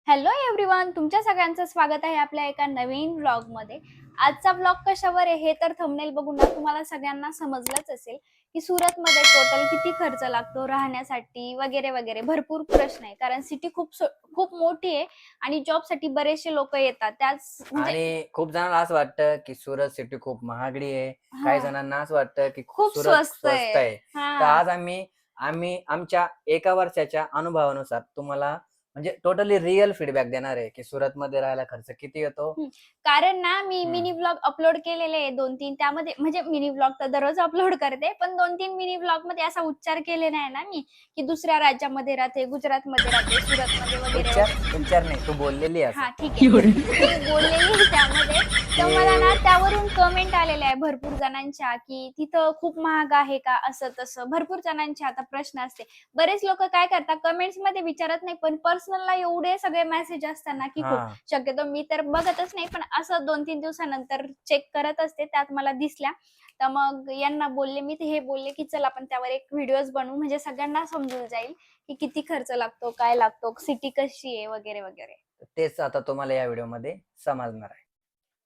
Hello everyone, तुमच्या सगळ्यांचं स्वागत आहे आपल्या एका नवीन व्लॉगमध्ये. आजचा व्लॉग कशावर आहे हे तर थंबनेल बघून ना तुम्हाला सगळ्यांना समजलंच असेल की सुरतमध्ये टोटल किती खर्च लागतो राहण्यासाठी वगैरे वगैरे. भरपूर प्रश्न आहे कारण सिटी खूप मोठी आहे आणि जॉबसाठी बरेचसे लोक येतात. त्याच म्हणजे आणि खूप जणांना असं वाटतं की सुरत सिटी खूप महागडी आहे. हा, काही जणांना असं वाटतं की खूप सुरत स्वस्त स्वस्त आहे. आहे. हा. तर आज आम्ही आम्ही आमच्या एका वर्षाच्या अनुभवानुसार तुम्हाला म्हणजे टोटली रिअल फीडबॅक देणार आहे की सुरतमध्ये राहायला खर्च किती येतो. हं. कारण ना मी हम्म. मिनी व्लॉग अपलोड केलेले आहे 2-3. त्यामध्ये म्हणजे मिनी व्लॉग तर दररोज अपलोड करते. पण 2-3 मिनी व्लॉगमध्ये असा उच्चार केले नाही ना मी, की दुसऱ्या राज्यामध्ये राहते, गुजरातमध्ये राहते, सुरतमध्ये वगैरे, उच्चार वगैरे. उच्चार नाही, तू बोललेली आहे असं हां, ठीक आहे. मी बोललेली आहे त्यामध्ये. तर मला ना की त्यावरून कमेंट आलेल्या आहे भरपूर जणांच्या, की तिथं खूप महाग आहे का? असं-तसं. भरपूर जणांचे आता प्रश्न असते. बरेच लोकं काय करतात कमेंट्समध्ये विचारत नाही, पण पर्सनलला एवढे सगळे मेसेज असतात ना, की हा खूप. शक्यतो मी तर बघतच नाही, पण असं 2-3 दिवसानंतर चेक करत असते. त्यात मला दिसल्या. तर मग यांना बोलले मी, तर हे बोलले, की "चल आपण त्यावर एक व्हिडिओज बनवू म्हणजे सगळ्यांना समजून जाईल, की किती खर्च लागतो, काय लागतो, सिटी कशी आहे वगैरे, वगैरे." तेच आता तुम्हाला या व्हिडिओमध्ये समजणार आहे.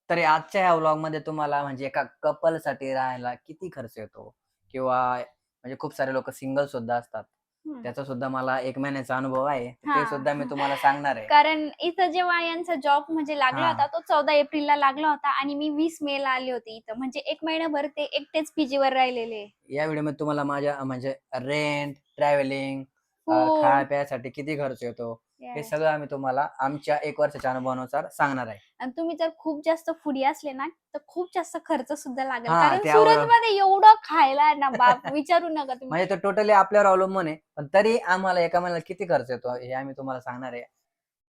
तर आजच्या ह्या व्लॉगमध्ये तुम्हाला म्हणजे एका कपलसाठी राहायला किती खर्च येतो किंवा म्हणजे खूप सारे लोक सिंगल सुद्धा असतात. हं. त्याचा सुद्धा मला 1 महिन्याचा अनुभव आहे. ते हां. सुद्धा मी तुम्हाला सांगणार आहे. कारण इथं जेव्हा यांचा जॉब म्हणजे लागला हां. होता, तो 14 एप्रिलला लागला होता आणि मी 20 मेला आले होते इथं. म्हणजे 1 महिनाभर ते एकटेच पीजीवर राहिलेले. या व्हिडिओमध्ये तुम्हाला माझ्या म्हणजे रेंट, ट्रॅव्हलिंग, फूड. खाया-प्यायसाठी किती खर्च येतो, हे येस. सगळं आम्ही तुम्हाला आमच्या 1 वर्षाच्या अनुभवानुसार सांगणार आहे. आणि तुम्ही जर खूप जास्त फूडी असले ना, तर खूप जास्त खर्च सुद्धा लागेल. हां, कारण त्यावर सुरतमध्ये एवढं खायला आहे ना बाप विचारू नका तुम्ही. म्हणजे तो टोटली आपल्यावर अवलंबून आहे. पण तरी आम्हाला एका महिन्याला किती खर्च येतो हे आम्ही तुम्हाला सांगणार आहे.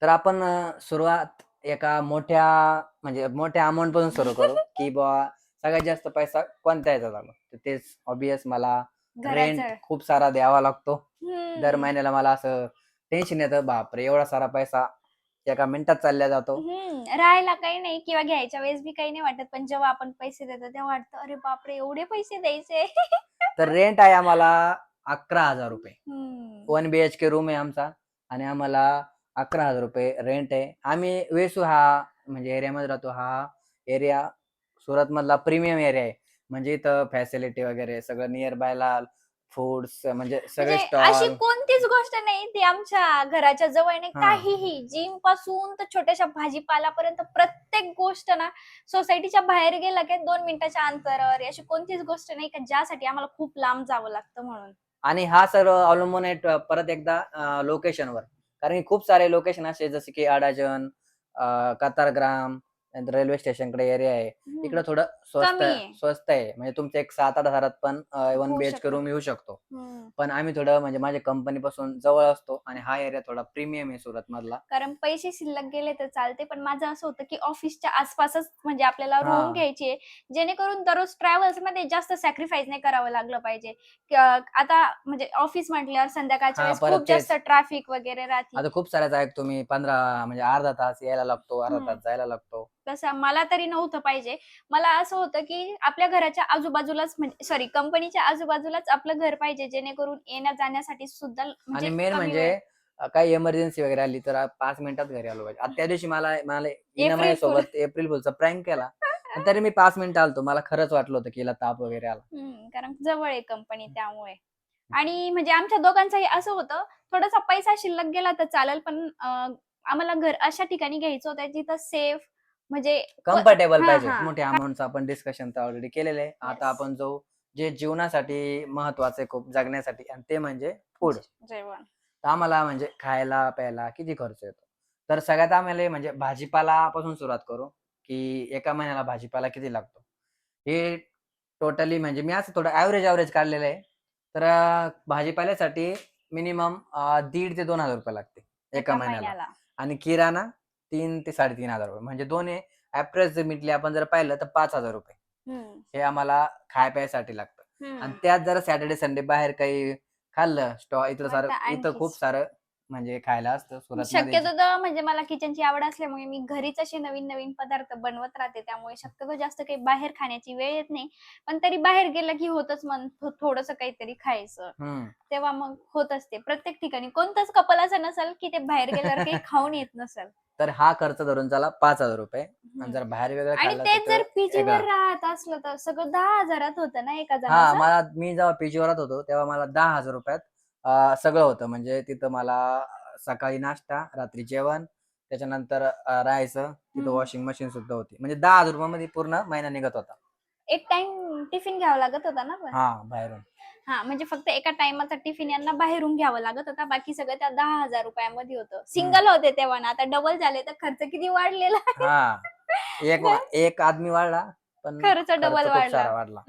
तर आपण सुरुवात एका मोठ्या म्हणजे मोठ्या अमाउंट पासून सुरू करू, की बुवा सगळ्यात जास्त पैसा कोणत्या ह्याचा झाला? तर तेच ऑब्व्हियस मला रेंट घराचं. खूप सारा द्यावा लागतो. दर हं. महिन्याला मला असं टेन्शन येतं, बापरे! एवढा सारा पैसा एका मिनिटात चालला जातो. राहायला काही नाही किंवा घ्यायच्या वेळेस बी काही नाही वाटत. पण जेव्हा आपण पैसे देतो तेव्हा वाटतं, "अरे बापरे! एवढे पैसे द्यायचे." तर रेंट आहे आम्हाला ₹11,000. हं. 1 बीएचके रूम आहे आमचा आणि आम्हाला ₹11,000 रेंट आहे. आम्ही वेसू हा म्हणजे एरियामध्ये राहतो. हा एरिया सुरतमधला प्रीमियम एरिया आहे. म्हणजे इथं फॅसिलिटी वगैरे सगळं नियर बायला फूड्स म्हणजे म्हणजे सगळे अशी स्टॉल. कोणतीच गोष्ट नाही ती आमच्या घराच्या जवळ नाही. हां. काहीही जिम पासून तर छोट्याशा भाजीपाल्यापर्यंत प्रत्येक गोष्ट ना सोसायटीच्या बाहेर गेलं की 2 मिनिटाच्या अंतरावर आहे. अशी कोणतीच गोष्ट नाही का ज्यासाठी आम्हाला खूप लांब जावं लागतं म्हणून. आणि हा सर्व अवलंबून आहे परत एकदा लोकेशनवर. कारण की खूप सारे लोकेशन असे जसे की अडाजण, कतारग्राम, नंतर रेल्वे स्टेशनकडे एरिया आहे. हं. इकडं थोडं स्वस्त कमी आहे. स्वस्त आहे. म्हणजे तुमचं एक 7,000-8,000 त पण 1 होऊ बीएचके शकतं. रूम येऊ शकतो. हं. पण आम्ही थोडं म्हणजे माझ्या कंपनीपासून जवळ असतो आणि हा एरिया थोडा प्रीमियम आहे सुरतमधला. कारण पैसे शिल्लक गेले तर चालते, पण माझं असं होतं, की ऑफिसच्या आसपासच म्हणजे आपल्याला रूम हां. घ्यायची आहे, जेणेकरून दररोज ट्रॅव्हल्समध्ये जास्त सॅक्रिफाईस नाही करावं लागलं पाहिजे. आता म्हणजे ऑफिस म्हटल्यावर संध्याकाळच्या हां, वेळेस परत खूप जास्त तेच. ट्रॅफिक वगैरे राहती. आता खूप साऱ्याच आहे तुम्ही 15 म्हणजे अर्धा तास यायला लागतो, अर्धा हं. तास जायला लागतो. तसं मला तरी नव्हतं पाहिजे. मला असं होतं, की आपल्या घराच्या आजूबाजूलाच म्हणजे सॉरी कंपनीच्या आजूबाजूलाच आपलं घर पाहिजे, जेणेकरून येण्या-जाण्यासाठी सुद्धा आणि म्हणजे मेन कमी म्हणजे वेळ. काही इमर्जन्सी वगैरे आली तर 5 मिनिटात घरी आलो पाहिजे. आता त्या दिवशी मला मला हिनं एप्रिल फूल. माझ्यासोबत एप्रिल फूलचा प्रँक केला. पण तरी मी 5 मिनिटं आलो मला खरंच वाटलं होतं, की हिला ताप वगैरे आला. कारण जवळ आहे कंपनी त्यामुळे. आणि म्हणजे आमच्या दोघांचंही असं होतं, थोडासा पैसा शिल्लक गेला तर चालेल, पण आम्हाला घर अशा ठिकाणी घ्यायचं होतं जिथं सेफ म्हणजे कम्फर्टेबल हां, पाहिजे. हां. मोठ्या अमाउंटचं आपण डिस्कशन तर ऑलरेडी केलेलं आहे. आता येस. आपण जाऊ जे जीवनासाठी महत्त्वाचं आहे खूप जगण्यासाठी आणि ते म्हणजे फूड. जेवण. तर आम्हाला म्हणजे खायला, प्यायला किती खर्च येतो? तर सगळ्यात आम्हाला म्हणजे भाजीपालापासून सुरुवात करू, की एका महिन्याला भाजीपाला किती लागतो? हे टोटली म्हणजे मी असं थोडं ॲव्हरेज काढलेलं आहे. तर भाजीपाल्यासाठी मिनिमम ₹1,500 ते ₹2,000 लागते एका एका महिन्याला महिन्याला. आणि किराणा 3,000 ते ₹3,500 म्हणजे दोन्ही अप्रॉक्सिमेटली आपण जर पाहिलं तर ₹5,000 हं. हे आम्हाला खाय-प्यायसाठी लागतं आणि हं. त्यात जर सॅटर्डे, संडे बाहेर काही खाल्लं इथं मग तर इथं खूप आणखीच. सारं म्हणजे खायला असतं शक्यतो तर म्हणजे मला किचनची आवड असल्यामुळे मी घरीच असे नवीन नवीन पदार्थ बनवत राहते, त्यामुळे शक्यतो जास्त काही बाहेर खाण्याची वेळ येत नाही. पण तरी बाहेर गेलं की होतच मन थोडंसं काहीतरी खायचं. तेव्हा मग होत असते प्रत्येक ठिकाणी. कोणतंच कपल असं नसेल की ते बाहेर गेल्यावर काही खाऊन येत नसेल. तर हा खर्च धरून चला ₹5,000 आणि जर बाहेर वेगळं आणि खाल्लं तेच तर जर पीजीवर वेगळं. राहत असलं तर सगळं 10,000त होतं ना एका हा, जणाचं? मी जेव्हा पीजीवर राहत होतो तेव्हा मला ₹10,000 सगळं होतं. म्हणजे तिथं मला सकाळी नाश्ता, रात्री जेवण, त्याच्यानंतर राहायचं. तिथं वॉशिंग मशीन सुद्धा होती. म्हणजे ₹10,000 मध्ये पूर्ण महिना निघत होता. एक टाइम टिफिन घ्यावा लागत होता ना पण? बाहेरून. हां, म्हणजे फक्त एका टाईमाचा टिफिन यांना बाहेरून घ्यावा लागत होता. बाकी सगळं त्या ₹10,000 होतं. हं. सिंगल होते तेव्हा ना, आता डबल झाले तर खर्च किती वाढलेला आहे. हां. एक घर एक आदमी वाढला, पण खर्च खर्च डबल खूप वाढला. सारा वाढला.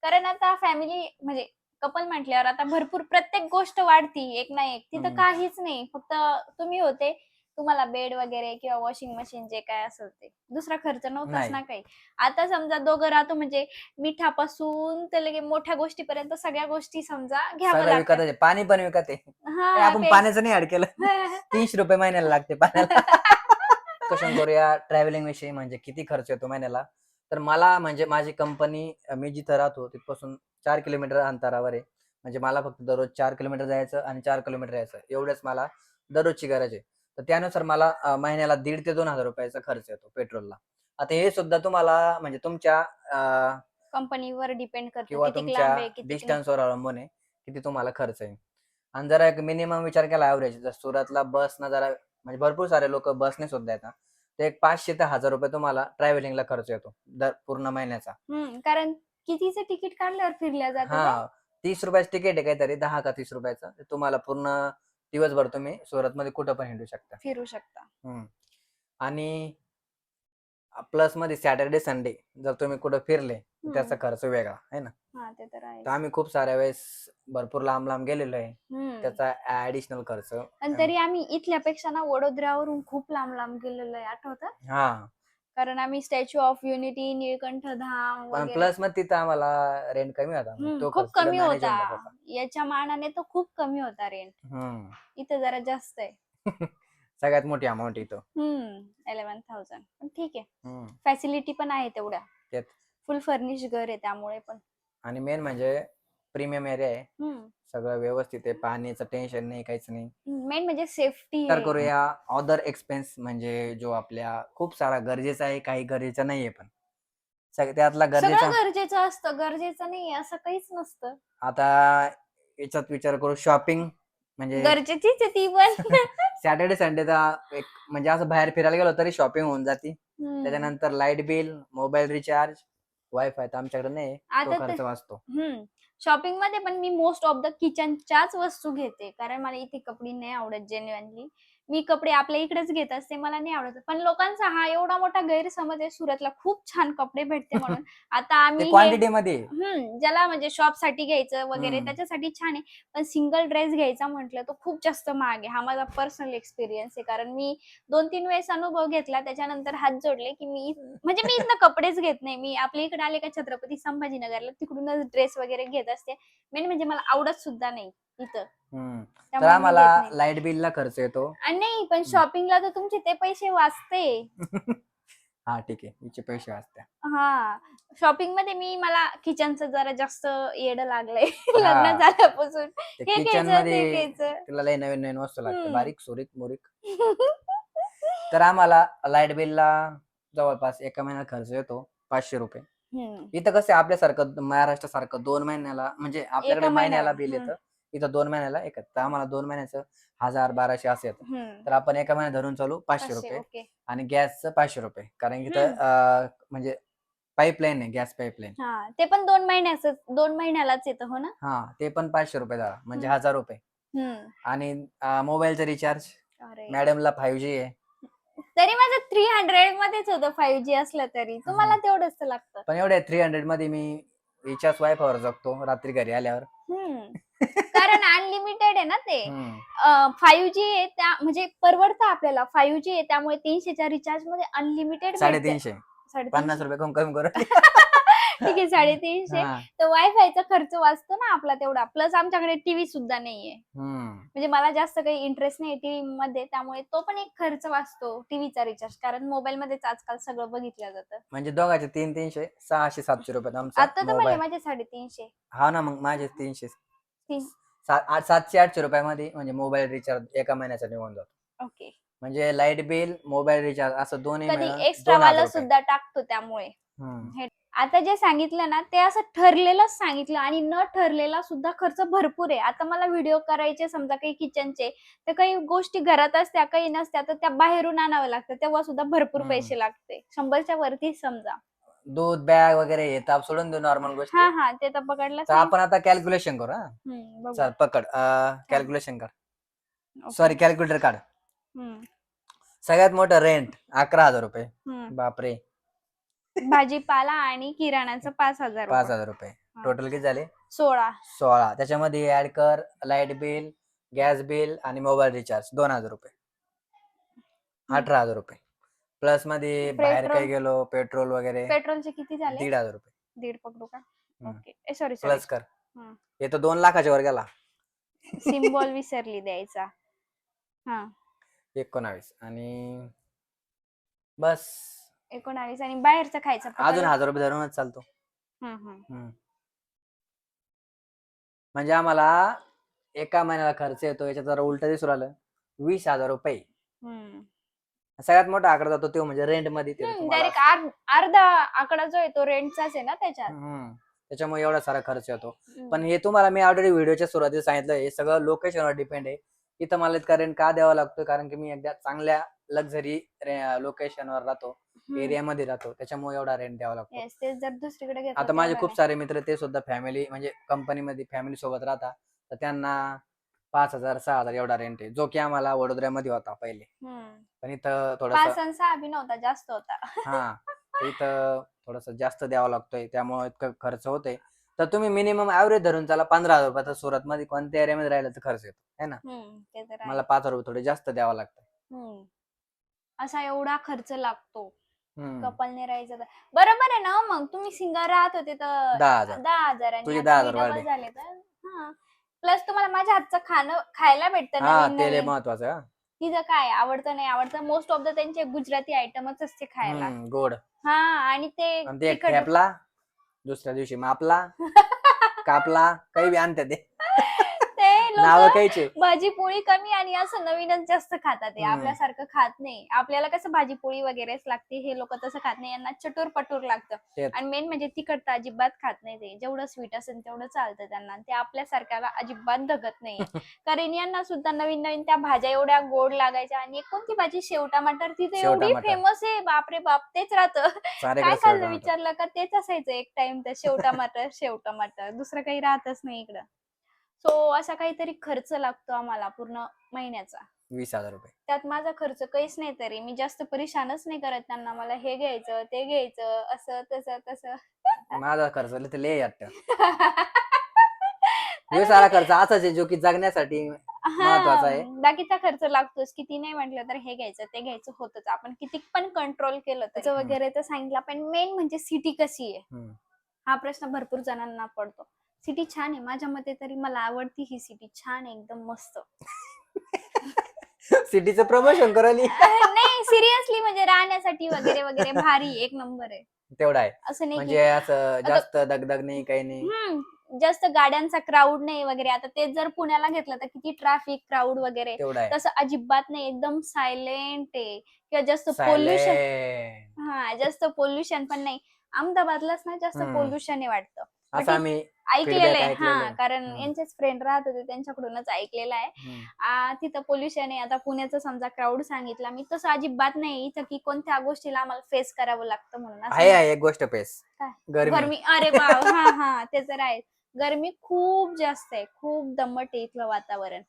कारण आता फॅमिली म्हणजे कपल म्हटल्यावर आता भरपूर प्रत्येक गोष्ट वाढती एक ना एक. तिथं हं. काहीच नाही. फक्त तुम्ही होते. तुम्हाला बेड वगैरे किंवा वॉशिंग मशीन जे काय असेल ते. दुसरा खर्च नव्हताच नाही. ना काही. आता समजा दोघं राहतो म्हणजे मिठापासून तर लगे मोठ्या गोष्टीपर्यंत सगळ्या गोष्टी समजा घ्याव्या सगळं लागतात. विकत आहे. पाणी पण विकत आहे. हां, आपण तेच. पाण्याचं नाही ॲड केलं. ₹30 महिन्याला लागते पाण्याला. डिस्कशन करूया ट्रॅव्हलिंग विषयी. म्हणजे किती खर्च येतो महिन्याला. तर मला म्हणजे माझी कंपनी मी जिथं राहतो तिथपासून 4 किलोमीटर अंतरावर आहे. म्हणजे मला फक्त दररोज 4 किलोमीटर जायचं आणि 4 किलोमीटर यायचं. एवढंच मला दररोजची गरज आहे. तर त्यानुसार मला महिन्याला ₹1,500 ते ₹2,000 खर्च येतो पेट्रोलला. आता हे सुद्धा तुम्हाला म्हणजे तुमच्या कंपनीवर डिपेंड करतं किंवा कितीक तुमच्या लांब आहे, कितीक नाही. डिस्टन्सवर अवलंबून आहे, किती तुम्हाला खर्च आहे. आणि जरा एक मिनिमम विचार केला ॲव्हरेज जर सुरतला बसनं जरा म्हणजे भरपूर सारे लोकं बसने सुद्धा येतात. ते एक ₹500 ते ₹1,000 तुम्हाला ट्रॅव्हलिंगला खर्च येतो दर पूर्ण महिन्याचा. कारण कितीचं तिकीट काढल्यावर फिरल्या जातं ते? हां, ₹30 तिकीट आहे काहीतरी 10 का ₹30 ते तुम्हाला पूर्ण दिवसभर तुम्ही सुरतमध्ये कुठं पण हिंडू शकता. फिरू शकता. हं. आणि प्लसमध्ये सॅटर्डे, संडे जर तुम्ही कुठं फिरले, तर त्याचा हं. खर्च वेगळा, आहे ना? हां, ते तर तर आहेच. आम्ही खूप साऱ्या वेळेस भरपूर लांब-लांब गेलेलो आहे. हं. त्याचा ॲडिशनल खर्च आणि तरी आम्ही इथल्यापेक्षा ना वडोदऱ्यावरून खूप लांब-लांब गेलेलो आहे, आठवतं? हां. कारण आम्ही स्टॅच्यू ऑफ युनिटी, निळकंठ धाम पण वगैरे. प्लस मग तिथं आम्हाला रेंट कमी होता. म्हणजे तो खूप खर्च तिथं कमी मॅनेज होता. होऊन जात होता. याच्या मानाने तो खूप कमी होता रेंट. हं. इथं जरा जास्त आहे. सगळ्यात मोठी अमाउंट इथं. 11,000 पण ठीक आहे. हं. फॅसिलिटी पण आहे तेवढ्या. तेच. फुल फर्निश घर आहे त्यामुळे पण. आणि मेन म्हणजे प्रीमियम एरिया आहे. हं. सगळं व्यवस्थित आहे. पाण्याचं टेन्शन नाही, काहीच नाही. मेन म्हणजे सेफ्टी विचार आहे. करूया अदर एक्सपेन्स म्हणजे जो आपल्या खूप सारा गरजेचा आहे, काही गरजेचं नाहीये पण. त्यातला सगळं गरजेचा गरजेचं असतं. गरजेचं नाहीये असं काहीच नसतं. आता याच्यात विचार करू शॉपिंग म्हणजे गरजेचीच आहे ती पण. सॅटर्डे, संडेचा एक म्हणजे असं बाहेर फिरायला गेलो तरी शॉपिंग होऊन जाते. हं. त्याच्यानंतर light bill, mobile recharge, wifi तर आमच्याकडे नाही तो आता तर खर्च वाचतो. शॉपिंगमध्ये पण मी मोस्ट ऑफ द किचनच्याच वस्तू घेते. कारण मला इथे कपडे नाही आवडत जेन्युइनली. मी कपडे आपल्या इकडेच घेत असते. मला नाही आवडत. पण लोकांचा हा एवढा मोठा गैरसमज आहे सुरतला खूप छान कपडे भेटते म्हणून. आता ते आम्ही हे क्वांटिटीमध्ये ज्याला म्हणजे शॉपसाठी घ्यायचं वगैरे हं. त्याच्यासाठी छान आहे. पण सिंगल ड्रेस घ्यायचा म्हटलं तर खूप जास्त महाग आहे. हा माझा पर्सनल एक्सपिरियन्स आहे. कारण मी 2-3 वेळेस अनुभव घेतला. त्याच्यानंतर हात जोडले, की म्हणजे मी इथनं कपडेच घेत नाही. मी आपल्या इकडे आले का छत्रपती संभाजीनगरला तिकडूनच ड्रेस वगैरे घेत असते. मेन म्हणजे मला आवडत सुद्धा नाही इथं. हं. तर त्यामुळे मी आम्हाला घेत नाही. लाईट बिलला खर्च येतो. आणि नाही पण हं. शॉपिंगला तर तुमचे ते पैसे वाचते. हां, ठीक आहे. हिचे पैसे वाचत्या. हां. शॉपिंगमध्ये मला किचनचं जरा जास्त येडं लागलंय लग्न हां. झाल्यापासून. ते हे घ्यायचं, किचनमध्ये ते घ्यायचं. तिला लई नवीन-नवीन वस्तू लागते. हं. बारीक, सुरीक-मुरीक. तर आम्हाला लाईट बिलला जवळपास एका महिन्याला खर्च येतो ₹500. हं. इथं कसं आहे आपल्यासारखं महाराष्ट्रासारखं 2 महिन्याला म्हणजे आपल्याकडे एका महिन्याला महिन्याला. बिल येतं. इथं 2 महिन्याला एकच. तर आम्हाला 2 महिन्याचं 1000-1200 असं येतं. तर आपण एका महिन्यात धरून चालू 500 ₹500 ओके. आणि गॅसचं ₹500 कारण की इथं हं. म्हणजे पाईपलाईन आहे, गॅस पाईपलाईन. हां. ते पण 2 महिन्याचंच 2 महिन्यालाच येतं हो ना? हां, ते पण ₹500 धरा म्हणजे हं. ₹1000 हं. आणि मोबाईलचं रिचार्ज अरे! मॅडमला 5G आहे. तरी माझं 300 मध्येच होतं 5G असलं तरी. हं. तुम्हाला तेवढंच तर लागतं. पण एवढ्या 300 मध्ये मी रिचार्ज वायफायवर जगतो रात्री घरी आल्यावर. हं. कारण अनलिमिटेड आहे ना ते. हं. 5G आहे म्हणजे परवडतं आपल्याला. 5G आहे त्यामुळे 300च्या रिचार्जमध्ये अनलिमिटेड भेटते. 350 50 350 रुपये कमी करू. ठीक आहे 350. हा. तर वायफायचा खर्च वाचतो ना आपला तेवढा. प्लस आमच्याकडे टीव्ही सुद्धा नाहीये. म्हणजे मला जास्त काही इंटरेस्ट नाही टीव्ही मध्ये, त्यामुळे तो पण एक खर्च वाचतो टीव्हीचा रिचार्ज. कारण मोबाईल मध्येच आजकाल सगळं बघितलं जातं. म्हणजे दोघांचे 300-300 600-700 रुपयात आमचा आता तर म्हणले मोबाईल. माझे 350. हा ना, मग माझे 300 तीन 700-800 रुपयामध्ये म्हणजे मोबाईल रिचार्ज एका महिन्याचा निघून जातो. ओके. म्हणजे लाईट बिल, मोबाईल रिचार्ज असं दोन्ही कधी मिळून एक्स्ट्रा 2000 वाला रुपये. सुद्धा टाकतो त्यामुळे. हम्म. हे आता जे सांगितलं ना ते असं ठरलेलंच सांगितलं, आणि न ठरलेला सुद्धा खर्च भरपूर आहे. आता मला व्हिडिओ करायचे समजा काही किचनचे, तर काही गोष्टी घरात असत्या, काही नसत्या, तर त्या बाहेरून आणाव्या लागतात. तेव्हा सुद्धा भरपूर पैसे लागते. 100च्या वरती समजा. दूध बॅग वगैरे हे तर सोडून देऊ नॉर्मल गोष्टी. हा हा, ते तर पकडलंच तर नाही. आपण आता कॅल्क्युलेशन करू. हा, बघू. चल पकड. कॅल्क्युलेशन कर. ओके. सॉरी, कॅल्क्युलेटर काढ. हम्म, सगळ्यात मोठं रेंट 11,000 रुपये. हम्म. बापरे. भाजीपाला आणि किराणाचं 5,000 रुपये. 5,000 रुपये हा. टोटल किती झाले? 16. 16. त्याच्यामध्ये ऍड कर लाईट बिल, गॅस बिल आणि मोबाईल रिचार्ज 2,000 रुपये. 18,000 रुपये. प्लस मध्ये बाहेर काही गेलो, पेट्रोल वगैरे पेट्रोलचे किती झाले? 1,500 रुपये. 1.5 पकडू का? ओके. सॉरी प्लस कर. हम्म. हे तर 2 लाखाच्या वर गेला. सिम्बॉल विसरली द्यायचा. हा, 19 आणि बस 19 आणि बाहेरचं खायचं अजून 1,000 रुपये धरूनच चालतो. म्हणजे आम्हाला एका महिन्याला खर्च येतो, याच्यात जरा उलट दिसून राहिलं, 20,000 रुपये. सगळ्यात मोठा आकडा जातो तो म्हणजे रेंट मध्ये. डायरेक्ट अर्धा आकडा जो आहे तो रेंटचाच आहे ना त्याच्यात. त्याच्यामुळे एवढा सारा खर्च येतो. पण हे तुम्हाला मी ऑलरेडी व्हिडिओच्या सुरुवातीला सांगितलं, हे सगळं लोकेशनवर डिपेंड आहे. इथं मला इतका रेंट का द्यावा लागतो, कारण की मी एकदा चांगल्या लक्झरी लोकेशनवर राहतो, एरियामध्ये राहतो, त्याच्यामुळे एवढा रेंट द्यावा लागतो. Yes, तेच जर दुसरीकडे घेतलं आता माझे तेवढं खूप नाही. सारे मित्र ते सुद्धा फॅमिली म्हणजे कंपनीमध्ये फॅमिली सोबत राहतात, तर त्यांना 5,000-6,000 एवढा रेंट आहे, जो की आम्हाला वडोदऱ्यामध्ये होता पहिले. पण इथं 5 थोडस आणि 6 बी नव्हता, जास्त होता. हा, तर इथं थोडस जास्त द्यावा लागतोय, त्यामुळे इतकं खर्च होतोय. तर तुम्ही मिनिमम ऍव्हरेज धरून चला 15,000 रुपयाचा सुरत मध्ये कोणत्या एरियामध्ये राहिलं तर खर्च येतो, है ना. ते तर मला आहे. 5,000 रुपये थोडे जास्त द्यावा लागतं. असा एवढा खर्च लागतो हम्म. कपलने राहायचं तर. बरोबर आहे ना. मग तुम्ही सिंगर राहत होते तर 10,000. 10,000 आणि तुझे आता 10,000 डबल वाढले. झाले तर प्लस तुम्हाला माझ्या हातचं खाणं खायला भेटतं हा, नवीन ते लय नवीन. महत्वाचं आहे. तिथं काय आवडतं नाही आवडतं, मोस्ट ऑफ द त्यांचे गुजराती आयटमच असते खायला. गोड. हा, आणि ते आणि ते तिखट. ठेपला दुसऱ्या दिवशी मापला कापला काही बी आणते ते ते नाव लोक कायचे. भाजी पोळी कमी आणि असं नवीनच जास्त खातात. ते हम्म. आपल्यासारखं खात नाही. आपल्याला कसं भाजी पोळी वगैरेच लागते, हे लोक तसं खात नाही. यांना चटूर पटूर लागतं. तेच. आणि मेन म्हणजे तिखट तर अजिबात खात नाही ते. जेवढं स्वीट असेल तेवढं चालतं त्यांना. ते आपल्यासारख्याला अजिबात धगत नाही. कारण यांना सुद्धा नवीन नवीन त्या भाज्या एवढ्या गोड लागायच्या. आणि एक कोणती भाजी, शेव टमाटर, ती तर शेव एवढी टमाटर. फेमस आहे, बापरे बाप. तेच राहतं. सारेकडे काय शेव खाल्लं टमाटर. विचारलं का तेच असायचं एक टाइम, तर शेव टमाटर शेव टमाटर, दुसरं काही राहतच नाही इकडं. सो असा काहीतरी खर्च लागतो आम्हाला पूर्ण महिन्याचा. 20,000 रुपये. त्यात माझा खर्च काहीच नाही, तरी मी जास्त परेशानच नाही करत त्यांना. मला हे घ्यायचं ते घ्यायचं असं तसं तसं. माझा खर्च लय वाटतं. हे सारा खर्च असाच आहे जो की जगण्यासाठी महत्वाचा आहे. बाकीचा खर्च लागतोच. किती नाही म्हटलं तर हे घ्यायचं ते घ्यायचं होतच. आपण किती पण कंट्रोल केलं त्याचं वगैरे तर सांगितलं. पण मेन म्हणजे सिटी कशी आहे हा प्रश्न भरपूर जणांना पडतो. सिटी छान आहे माझ्या मते तरी. मला आवडती ही सिटी. छान आहे एकदम मस्त. सिटीचं प्रमोशन करायली. नाही, सिरियसली म्हणजे राहण्यासाठी वगैरे वगैरे भारी एक नंबर आहे. तेवढा आहे. असं नाही म्हणजे असं जास्त दगदग नाही, काही नाही. जास्त गाड्यांचा क्राऊड नाही वगैरे. आता तेच जर पुण्याला घेतलं तर किती ट्रॅफिक क्राऊड वगैरे. तेवढा आहे. तसं अजिबात नाही. एकदम सायलेंट आहे. किंवा जास्त पोल्युशन. जास्त पोल्युशन पण नाही. अहमदाबादलाच ना जास्त पोल्युशन आहे वाटतं. असं आम्ही ऐकलेलं आहे. ऐकलेलं आहे. कारण यांचेच फ्रेंड राहत होते, त्यांच्याकडूनच ऐकलेलं आहे. तिथं पोल्युशन आहे. आता पुण्याचं समजा क्राऊड सांगितला मी, तसं अजिबात नाही इथं, की कोणत्या गोष्टीला आम्हाला फेस करावं लागतं म्हणून. आहे एक गोष्ट फेस. गरमी. अरे बाप. हा ते तर आहे. गरमी खूप जास्त आहे. खूप दमट आहे इथलं वातावरण.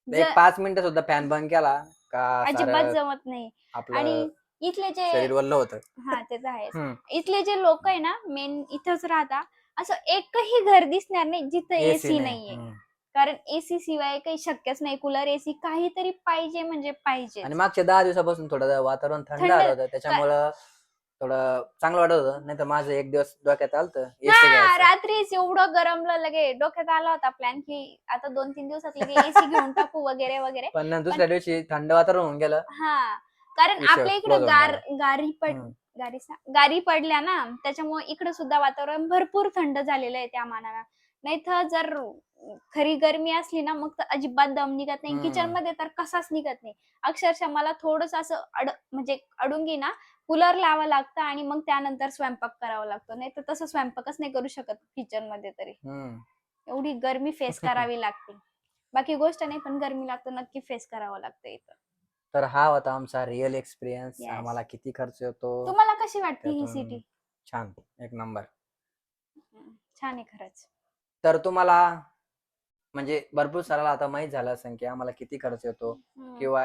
एक 5 मिनिटं सुद्धा फॅन बंद केला का अजिबात जमत नाही. आणि इथले जे शरीर वल्ल होतं. ते तर आहे. इथले जे लोक आहे ना मेन इथंच राहता, असं एकही घर दिसणार नाही जिथं एसी नाहीये. कारण एसी शिवाय काही शक्यच नाही. कूलर, एसी काहीतरी पाहिजे म्हणजे पाहिजे. आणि मागच्या 10 दिवसापासून थोडं वातावरण थंड आलं होतं, त्याच्यामुळं थोडं चांगलं वाटत होतं. नाहीतर माझं एक दिवस डोक्यात आलतं एसी हा घ्यायचं. रात्रीच एवढं गरमलं लगे डोक्यात आला होता प्लॅन की आता 2-3 दिवसात लगे एसी घेऊन टाकू वगैरे वगैरे. पण पण दुसऱ्या दिवशी थंड वातावरण होऊन गेलं. हा कारण विषय आपल्या इकडे क्लोज होऊन गेला. गारी पडल्या ना त्याच्यामुळे इकडे सुद्धा वातावरण भरपूर थंड झालेलं आहे त्या मानानं. नाही तर जर खरी गरमी असली ना मग तर अजिबात दम निघत नाही. किचन हम्म. मध्ये तर कसाच निघत नाही. अक्षरशः मला थोडस असं म्हणजे अडुंगी ना कूलर लावावं लागतं आणि मग त्यानंतर स्वयंपाक करावा लागतो. नाही तर तसं स्वयंपाकच नाही करू शकत किचन मध्ये तरी. हम्म. एवढी गरमी फेस करावी लागते. बाकी गोष्ट नाही पण गरमी लागतं नक्की फेस करावं लागतं इथं. तर हा होता आमचा रिअल एक्सपिरियन्स. येस. आम्हाला किती खर्च येतो तुम्हाला कशी वाटते ही त्यातून. सिटी? छान, एक नंबर. छान आहे खरंच. तर तुम्हाला म्हणजे भरपूर साऱ्याला आता माहित झालं असेल की आम्हाला किती खर्च येतो, किंवा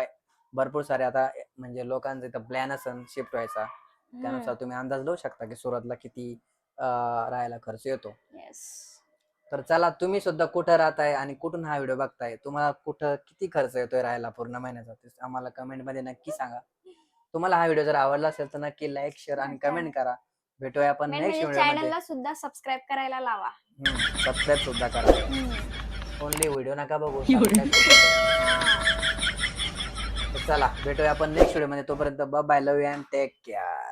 भरपूर सारे आता म्हणजे लोकांचा इथं प्लॅन असेल शिफ्ट व्हायचा, त्यानुसार तुम्ही अंदाज लावू शकता की सुरतला किती राहायला खर्च येतो. येस. तर चला, तुम्ही सुद्धा कुठं राहताय आणि कुठून हा व्हिडिओ बघताय, तुम्हाला कुठं किती खर्च येतोय राहायला पूर्ण महिन्याचा, ते आम्हाला कमेंट मध्ये नक्की सांगा. तुम्हाला हा व्हिडिओ जर आवडला असेल तर नक्की लाईक, शेअर आणि कमेंट करा. भेटूया आपण मेन नेक्स्ट म्हणजे व्हिडिओ मध्ये. चॅनलला सुद्धा सबस्क्राईब करायला लावा. सबस्क्राईब सुद्धा करा. ओनली व्हिडिओ नका बघू, subscribe सुद्धा करा. तर चला भेटूया आपण नेक्स्ट व्हिडिओ मध्ये. तोपर्यंत bye, love you and take care.